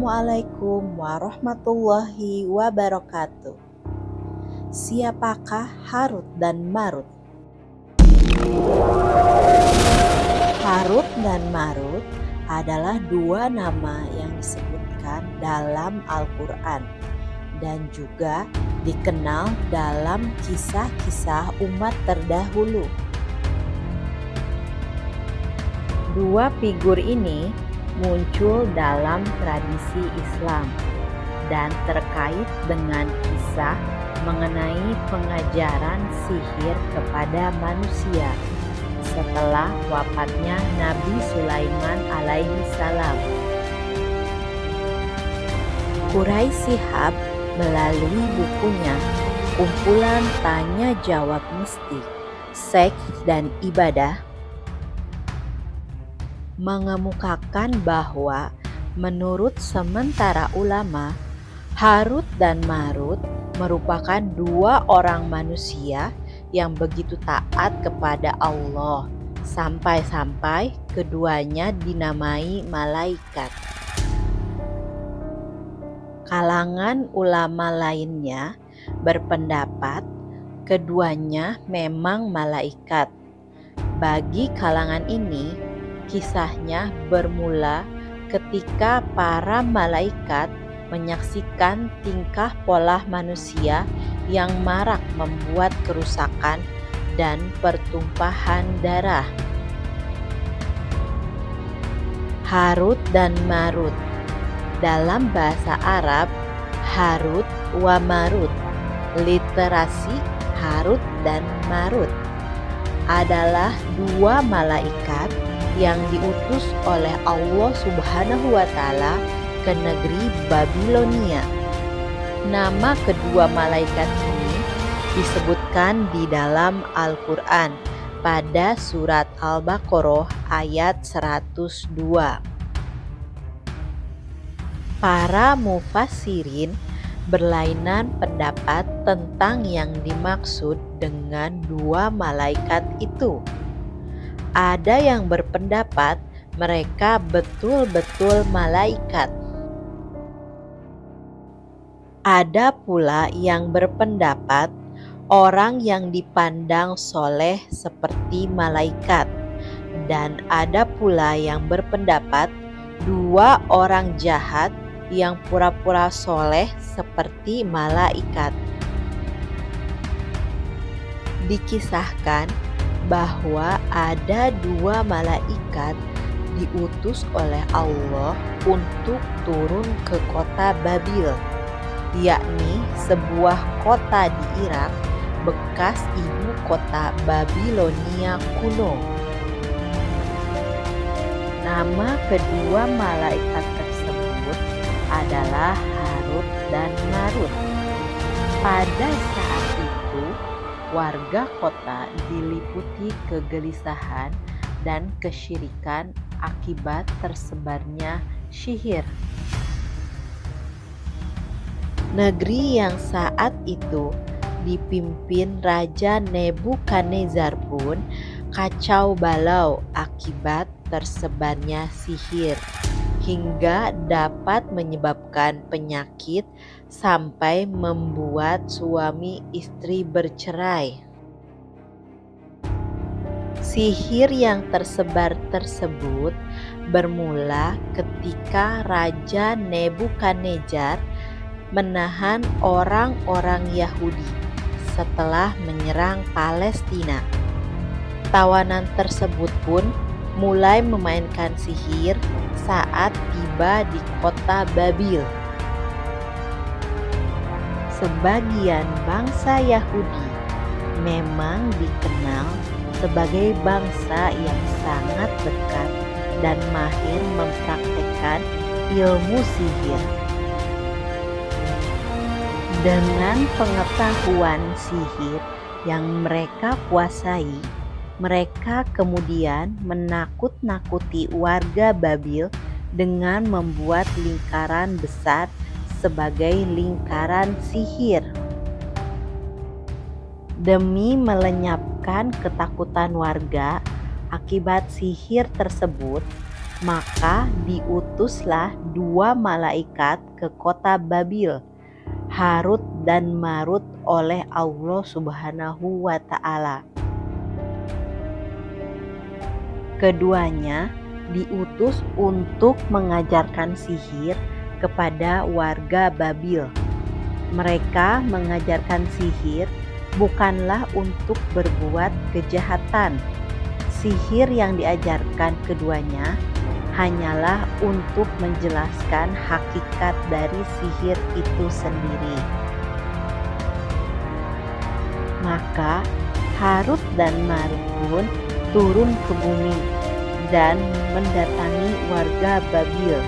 Assalamualaikum warahmatullahi wabarakatuh. Siapakah Harut dan Marut? Harut dan Marut adalah dua nama yang disebutkan dalam Al-Quran dan juga dikenal dalam kisah-kisah umat terdahulu. Dua figur ini muncul dalam tradisi Islam dan terkait dengan kisah mengenai pengajaran sihir kepada manusia setelah wafatnya Nabi Sulaiman alaihi salam. Quraisy Shihab melalui bukunya Kumpulan Tanya Jawab Mistik, Seks dan Ibadah mengemukakan bahwa menurut sementara ulama, Harut dan Marut merupakan dua orang manusia yang begitu taat kepada Allah sampai-sampai keduanya dinamai malaikat. Kalangan ulama lainnya berpendapat keduanya memang malaikat. Bagi kalangan ini, kisahnya bermula ketika para malaikat menyaksikan tingkah pola manusia yang marak membuat kerusakan dan pertumpahan darah. Harut dan Marut. Dalam bahasa Arab, Harut wa Marut, literasi Harut dan Marut, adalah dua malaikat yang diutus oleh Allah Subhanahu wa Ta'ala ke negeri Babilonia. Nama kedua malaikat ini disebutkan di dalam Al-Quran pada surat Al-Baqarah ayat 102. Para mufassirin berlainan pendapat tentang yang dimaksud dengan dua malaikat itu. Ada yang berpendapat mereka betul-betul malaikat. Ada pula yang berpendapat orang yang dipandang soleh seperti malaikat. Dan ada pula yang berpendapat dua orang jahat yang pura-pura soleh seperti malaikat. Dikisahkan bahwa ada dua malaikat diutus oleh Allah untuk turun ke kota Babil, yakni sebuah kota di Irak bekas ibu kota Babilonia kuno. Nama kedua malaikat tersebut adalah Harut dan Marut. Pada saat itu, warga kota diliputi kegelisahan dan kesyirikan akibat tersebarnya sihir. Negeri yang saat itu dipimpin Raja Nebukadnezar pun kacau balau akibat tersebarnya sihir, hingga dapat menyebabkan penyakit sampai membuat suami istri bercerai. Sihir yang tersebar tersebut bermula ketika Raja Nebukadnezar menahan orang-orang Yahudi setelah menyerang Palestina. Tawanan tersebut pun mulai memainkan sihir saat tiba di kota Babil. Sebagian bangsa Yahudi memang dikenal sebagai bangsa yang sangat dekat dan mahir mempraktekkan ilmu sihir. Dengan pengetahuan sihir yang mereka kuasai, mereka kemudian menakut-nakuti warga Babil dengan membuat lingkaran besar sebagai lingkaran sihir. Demi melenyapkan ketakutan warga akibat sihir tersebut, Maka diutuslah dua malaikat ke kota Babil, Harut dan Marut, oleh Allah Subhanahu wa Ta'ala. Keduanya diutus untuk mengajarkan sihir kepada warga Babil. Mereka mengajarkan sihir bukanlah untuk berbuat kejahatan. Sihir yang diajarkan keduanya hanyalah untuk menjelaskan hakikat dari sihir itu sendiri. Maka Harut dan Marut pun turun ke bumi dan mendatangi warga Babil.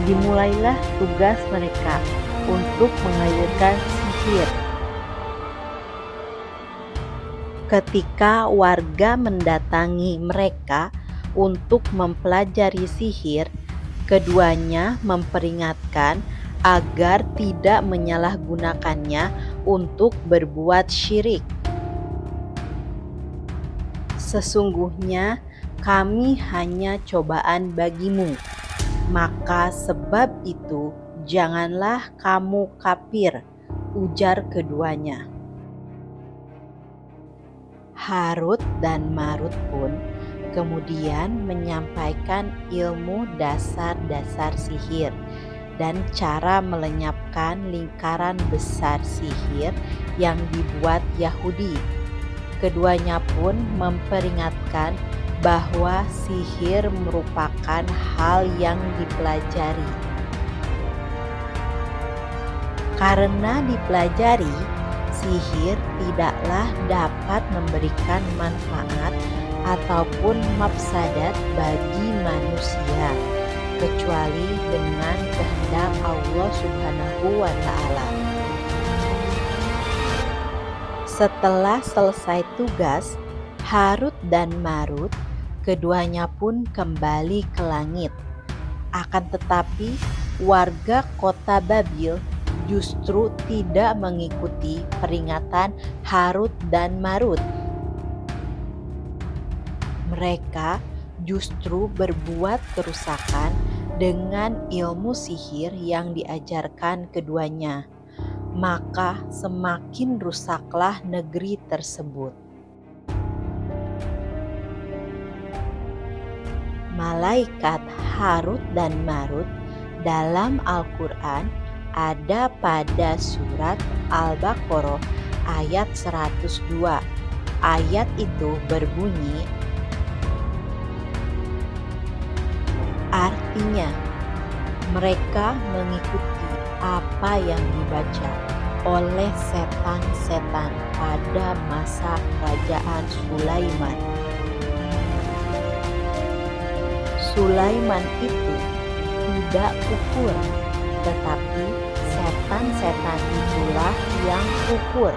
Dimulailah tugas mereka untuk mengajarkan sihir. Ketika warga mendatangi mereka untuk mempelajari sihir, keduanya memperingatkan agar tidak menyalahgunakannya untuk berbuat syirik. Sesungguhnya kami hanya cobaan bagimu, maka sebab itu janganlah kamu kafir, ujar keduanya. Harut dan Marut pun kemudian menyampaikan ilmu dasar-dasar sihir dan cara melenyapkan lingkaran besar sihir yang dibuat Yahudi. Keduanya pun memperingatkan bahwa sihir merupakan hal yang dipelajari. Karena dipelajari, sihir tidaklah dapat memberikan manfaat ataupun mafsadat bagi manusia kecuali dengan kehendak Allah Subhanahu wa Ta'ala. Setelah selesai tugas, Harut dan Marut keduanya pun kembali ke langit. Akan tetapi warga kota Babil justru tidak mengikuti peringatan Harut dan Marut. Mereka justru berbuat kerusakan dengan ilmu sihir yang diajarkan keduanya. Maka semakin rusaklah negeri tersebut. Malaikat Harut dan Marut dalam Al-Quran ada pada surat Al-Baqarah ayat 102. Ayat itu berbunyi, artinya mereka mengikuti apa yang dibaca oleh setan-setan pada masa kerajaan Sulaiman. Sulaiman itu tidak kufur, tetapi setan-setan itulah yang kufur.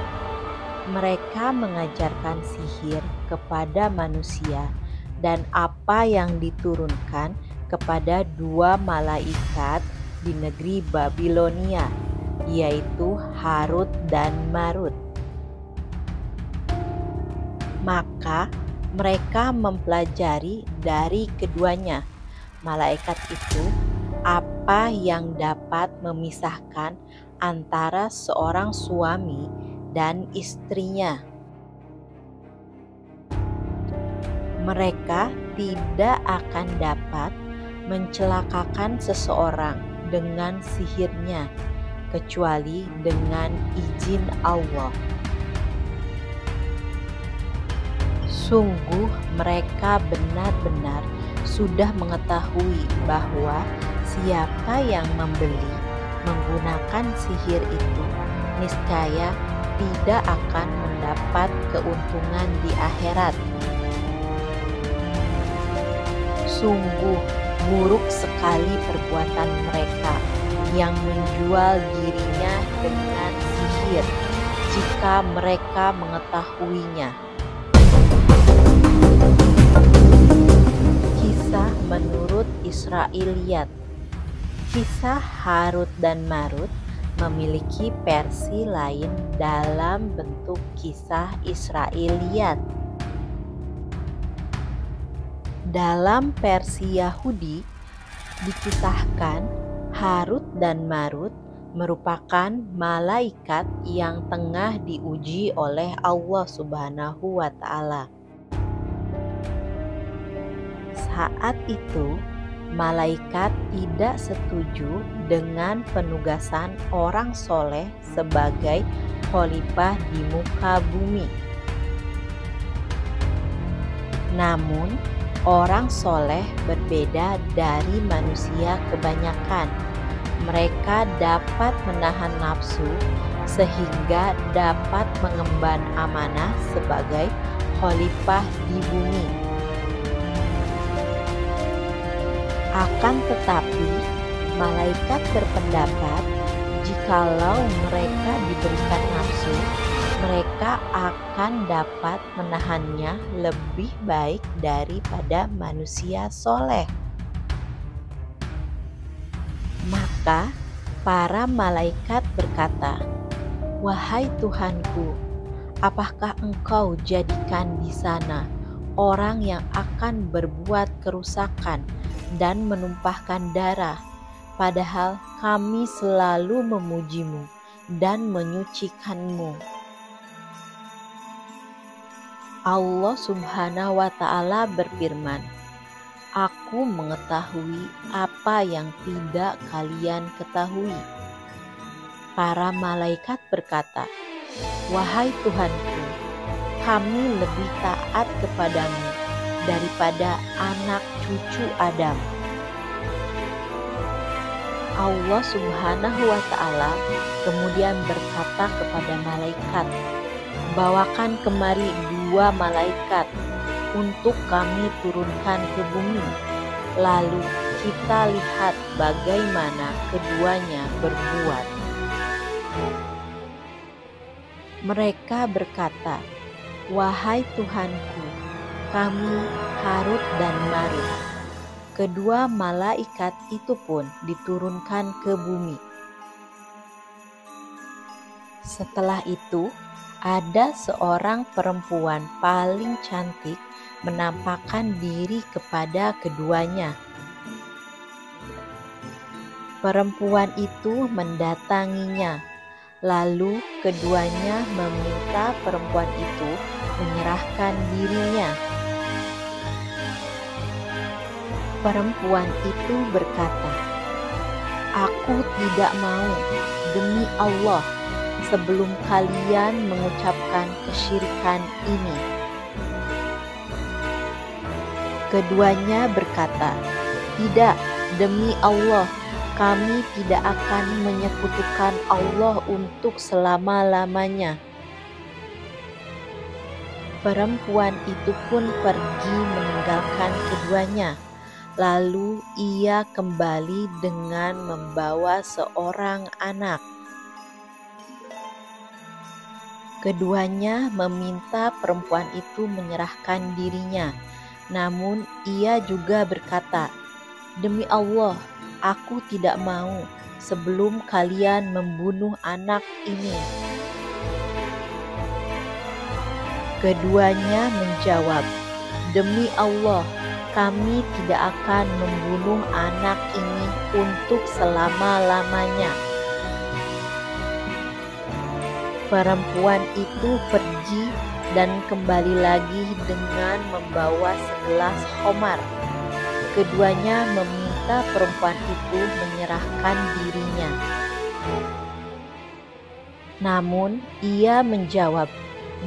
Mereka mengajarkan sihir kepada manusia dan apa yang diturunkan kepada dua malaikat di negeri Babilonia, yaitu Harut dan Marut. Maka mereka mempelajari dari keduanya, malaikat itu, apa yang dapat memisahkan antara seorang suami dan istrinya. Mereka tidak akan dapat mencelakakan seseorang dengan sihirnya kecuali dengan izin Allah. Sungguh mereka benar-benar sudah mengetahui bahwa siapa yang membeli menggunakan sihir itu niscaya tidak akan mendapat keuntungan di akhirat. Sungguh buruk sekali perbuatan mereka yang menjual dirinya dengan sihir jika mereka mengetahuinya. Kisah menurut Israiliyat. Kisah Harut dan Marut memiliki versi lain dalam bentuk kisah Israiliyat. Dalam versi Yahudi dikisahkan Harut dan Marut merupakan malaikat yang tengah diuji oleh Allah Subhanahu wa Ta'ala. Saat itu, malaikat tidak setuju dengan penugasan orang soleh sebagai khalifah di muka bumi. Namun, orang soleh berbeda dari manusia kebanyakan. Mereka dapat menahan nafsu sehingga dapat mengemban amanah sebagai khalifah di bumi. Akan tetapi, malaikat berpendapat jikalau mereka diberikan nafsu, mereka akan dapat menahannya lebih baik daripada manusia soleh. Maka para malaikat berkata, "Wahai Tuhanku, apakah Engkau jadikan di sana orang yang akan berbuat kerusakan dan menumpahkan darah, padahal kami selalu memuji-Mu dan menyucikan-Mu?" Allah Subhanahu wa Ta'ala berfirman, "Aku mengetahui apa yang tidak kalian ketahui." Para malaikat berkata, "Wahai Tuhanku, kami lebih taat kepadamu daripada anak cucu Adam." Allah Subhanahu wa Ta'ala kemudian berkata kepada malaikat, "Bawakan kemari 2 malaikat untuk kami turunkan ke bumi, lalu kita lihat bagaimana keduanya berbuat." Mereka berkata, "Wahai Tuhanku, kami Harut dan Marut." Kedua malaikat itu pun diturunkan ke bumi. Setelah itu, ada seorang perempuan paling cantik menampakkan diri kepada keduanya. Perempuan itu mendatanginya, lalu keduanya meminta perempuan itu menyerahkan dirinya. Perempuan itu berkata, "Aku tidak mau, demi Allah, sebelum kalian mengucapkan kesyirikan ini." Keduanya berkata, "Tidak, demi Allah, kami tidak akan menyekutukan Allah untuk selama-lamanya." Perempuan itu pun pergi meninggalkan keduanya. Lalu ia kembali dengan membawa seorang anak. Keduanya meminta perempuan itu menyerahkan dirinya. Namun ia juga berkata, "Demi Allah, aku tidak mau sebelum kalian membunuh anak ini." Keduanya menjawab, "Demi Allah, kami tidak akan membunuh anak ini untuk selama-lamanya." Perempuan itu pergi dan kembali lagi dengan membawa segelas khamar. Keduanya meminta perempuan itu menyerahkan dirinya. Namun ia menjawab,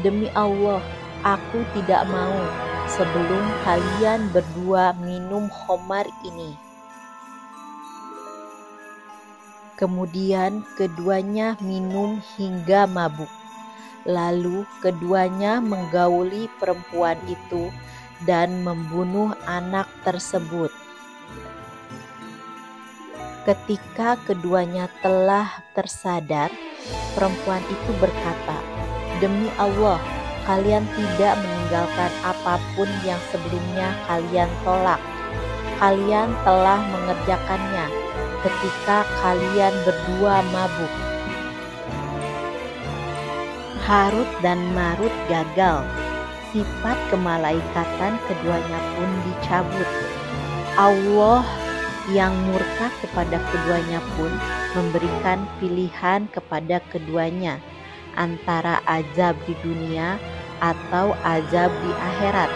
"Demi Allah, aku tidak mau sebelum kalian berdua minum khamar ini." Kemudian keduanya minum hingga mabuk. Lalu keduanya menggauli perempuan itu dan membunuh anak tersebut. Ketika keduanya telah tersadar, perempuan itu berkata, "Demi Allah, kalian tidak meninggalkan apapun yang sebelumnya kalian tolak. Kalian telah mengerjakannya ketika kalian berdua mabuk." Harut dan Marut gagal sifat kemalaikatan keduanya pun dicabut. Allah yang murka kepada keduanya pun memberikan pilihan kepada keduanya antara azab di dunia atau azab di akhirat.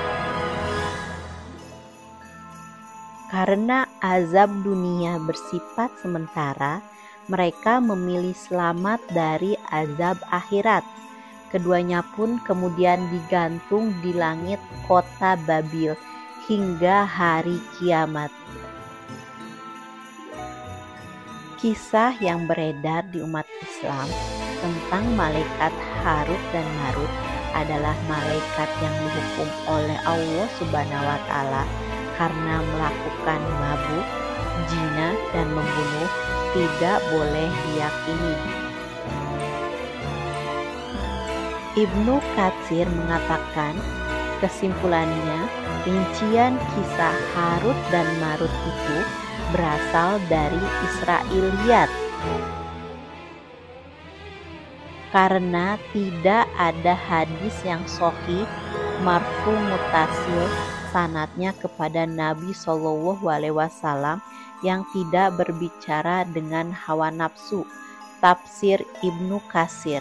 Karena azab dunia bersifat sementara, mereka memilih selamat dari azab akhirat. Keduanya pun kemudian digantung di langit kota Babil hingga hari kiamat. Kisah yang beredar di umat Islam tentang malaikat Harut dan Marut adalah malaikat yang dihukum oleh Allah Subhanahu wa Ta'ala karena melakukan mabuk, zina, dan membunuh tidak boleh diyakini. Ibnu Katsir mengatakan, kesimpulannya, rincian kisah Harut dan Marut itu berasal dari Israiliyat. Karena tidak ada hadis yang sahih marfu mutasil sanadnya kepada Nabi SAW yang tidak berbicara dengan hawa nafsu. Tafsir Ibnu Katsir.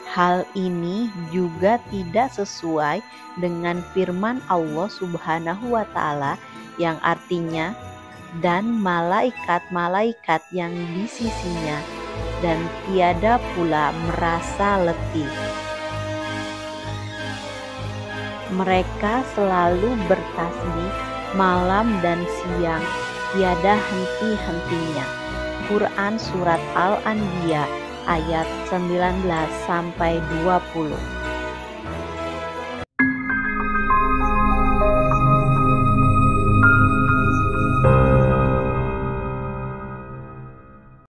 Hal ini juga tidak sesuai dengan firman Allah Subhanahu wa Ta'ala yang artinya, dan malaikat-malaikat yang di sisinya, dan tiada pula merasa letih. Mereka selalu bertasbih malam dan siang, tiada henti-hentinya. Quran Surat Al-Anbiya ayat 19-20.